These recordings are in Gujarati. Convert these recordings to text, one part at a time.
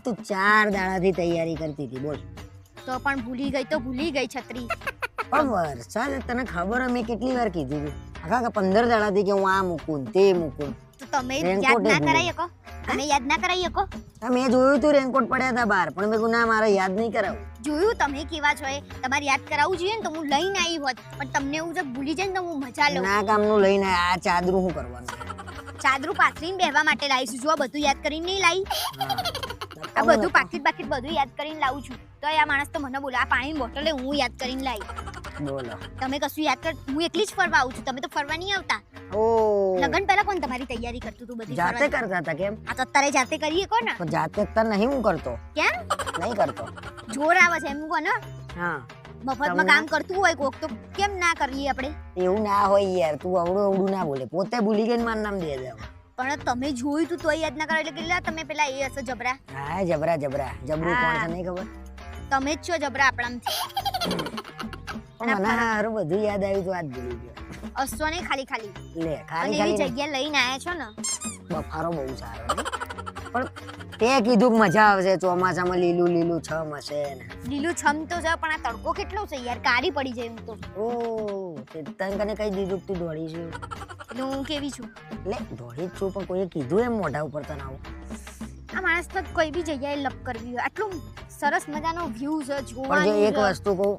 તું 4 દાડાથી તૈયારી કરતી હતી બોલ. તો પણ ભૂલી ગઈ તો ભૂલી ગઈ છત્રી. પણ વરસાદ તને ખબર અમે કેટલી વાર કીધું હતું આખા 15 દાડાથી કે હું આ મૂકું તે મૂકું. તો તમે યાદ રેનકોટ ના એ કરાઈ શકો? તમે યાદ ના કરાઈ શકો? મેં જોયું તું રેનકોટ પડ્યા હતા બહાર પણ મેં કીધું ના મારે યાદ નહીં કરાવું. જોયું તમે કેવા છો એ? તમારે યાદ કરાવવું જોઈએ ને તો હું લઈને આવી હોત, પણ તમને એવું જો ભૂલી જાય ને તો હું મજા લઉં. ના કામનું લઈને આ ચાદરું શું કરવાનું? ચાદરું પાથરીને બેહવા માટે લાવીશું. જો આ બધું યાદ કરીને નહીં લાવી. આ બધું પાકીટ બધું યાદ કરીને લાવું છું. તો આ માણસ તો મને બોલે આ પાણીની બોટલે હું યાદ કરીને લાવી. બોલો. તમે કશું યાદ કર, હું એકલી જ ફરવા આવું છું. તમે તો ફરવા નહીં આવતા. ઓ લગન પહેલા કોણ તમારી તૈયારી કરતું હતું બધી? જાતે કરતા હતા કેમ? આ તો અત્યારે જાતે કરીએ કોણ? પણ જાતે અત્યારે નહીં હું કરતો. કેમ નહીં કરતો. જોર આવે છે એમ કોને? હા મફતમાં કામ કરતું હોય કોક તો કેમ ના કરીએ આપણે? એવું ના હોય યાર, તું અવડું ના બોલે. પોતે ભૂલી ગઈને મારું નામ દે દે. પણ તમે જોયું તું તોય યાદ ના કરો એટલે કેટલા તમે પેલા એ હશે જબરા. હા જબરું કોણ છે નહીં ખબર. તમે જ છો જબરા આપણામાંથી. પણ મને હારું બધું યાદ આવ્યું તો આજ ભૂલી ગયો. અસવા નહીં ખાલી લે અને ખાલી એવી ખાલી જગ્યા લઈને આયા છો ને. બફારો બહુ સારો નહીં? પણ તે કીધું કે મજા આવશે ચોમાસામાં લીલું છમ હશે ને. લીલું છમ તો છે પણ આ તડકો કેટલો છે યાર, કાળી પડી જાય હું તો. ઓ તને કને કઈ દીધું કે તું દોડી છું? એટલે હું કેવી છું? લે દોડી જ છું પણ કોઈએ કીધું એમ મોઢા ઉપર તને આવું? આ માણસ તો કોઈ બી જગ્યાએ લપ કરવી હોય. આટલું સરસ મજાનો વ્યૂ છે પણ જો જોવાનું એક છે. વસ્તુ કહું,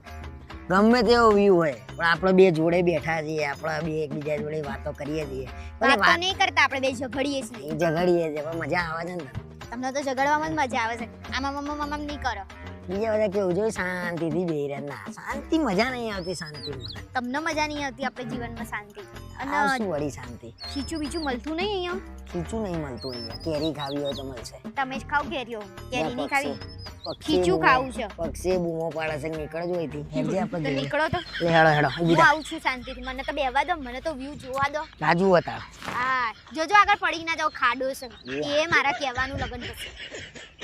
ગમે તેવો વ્યૂ હોય પણ આપણે બે જોડે બેઠા છીએ, આપણે બે એકબીજા જોડે વાતો કરીએ છીએ, વાતો નહીં કરતા, આપણે બે ઝઘડીએ છીએ. એ ઝઘડીએ છીએ પણ મજા આવે છે ને. તમને તો ઝઘડવામાં જ મજા આવે છે. આમાં નહીં કરો. બીજા બધા કેવું જોઈએ શાંતિથી બેહી રહે. ના શાંતિ મજા નહીં આવતી. શાંતિમાં તમને મજા નહીં આવતી આપણે જીવનમાં શાંતિ. અને આવશું વળી શાંતિ. ખીચું બીચું મળતું નહીં અહીંયા. ખીચું નહીં મળતું અહીંયા. કેરી ખાવી હોય તો મળશે. તમે જ ખાવ કેરીઓ? કેરી નહીં ખાવી? પક્ષી ખીચું ખાવું છે. પક્ષી બૂમો પાડે છે નીકળજો અહીંથી. હેડજે આપણે તો જઈએ. નીકળો તો. લે હેડો હું બીજા આવું છું શાંતિથી. મને તો બેહવા દો, મને તો વ્યૂ જોવા દો. બાજુ હતા. હા જોજો આગળ પડી ના જાવ, ખાડો છે. એ મારા કહેવાનું લગન થશે.